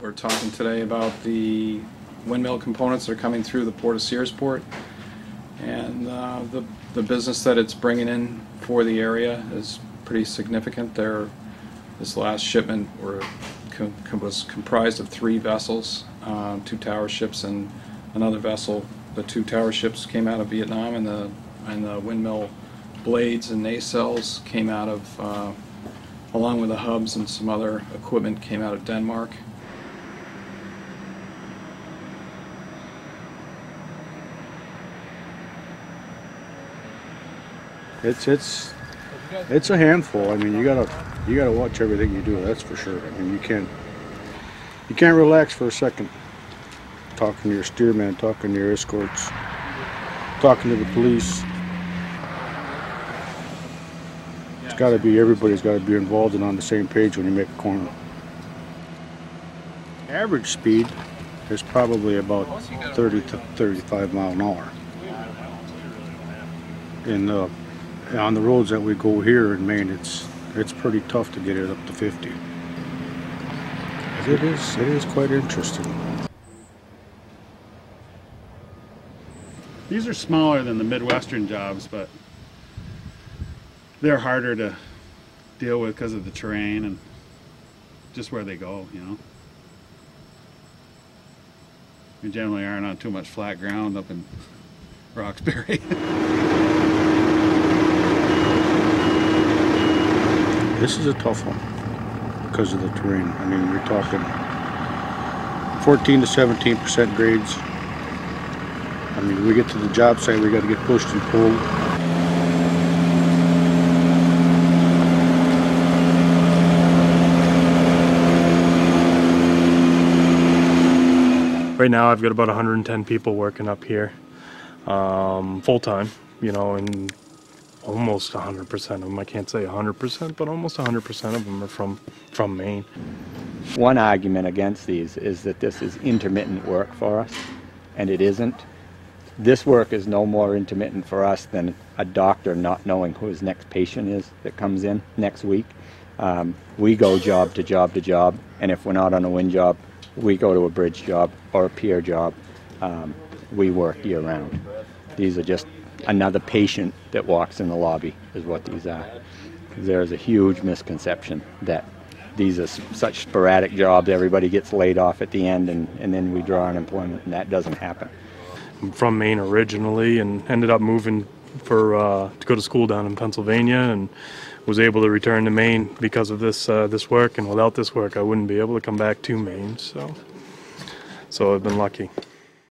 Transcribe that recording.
We're talking today about the windmill components that are coming through the port of Searsport, and the business that it's bringing in for the area is pretty significant. This last shipment was comprised of 3 vessels, 2 tower ships and another vessel. The 2 tower ships came out of Vietnam, and the windmill blades and nacelles came out of, along with the hubs and some other equipment, came out of Denmark. It's a handful. I mean, you gotta watch everything you do. That's for sure. I mean, you can't relax for a second. Talking to your steerman, talking to your escorts, talking to the police. It's got to be, everybody's got to be involved and on the same page when you make a corner. Average speed is probably about 30 to 35 miles an hour. On the roads that we go here in Maine, it's pretty tough to get it up to 50. It is quite interesting. These are smaller than the Midwestern jobs, but they're harder to deal with because of the terrain and just where they go, you know. We generally aren't on too much flat ground up in Roxbury. This is a tough one because of the terrain. I mean, we're talking 14 to 17% grades. I mean, we get to the job site, we got to get pushed and pulled. Right now I've got about 110 people working up here, full-time, you know, and almost 100% of them, I can't say 100%, but almost 100% of them are from Maine. One argument against these is that this is intermittent work for us, and it isn't. This work is no more intermittent for us than a doctor not knowing who his next patient is that comes in next week. We go job to job to job, and if we're not on a wind job, we go to a bridge job or a pier job. We work year-round. These are just another patient that walks in the lobby is what these are. There's a huge misconception that these are such sporadic jobs, everybody gets laid off at the end and then we draw unemployment, and that doesn't happen. I'm from Maine originally and ended up moving to go to school down in Pennsylvania, and was able to return to Maine because of this work, and without this work I wouldn't be able to come back to Maine, so I've been lucky.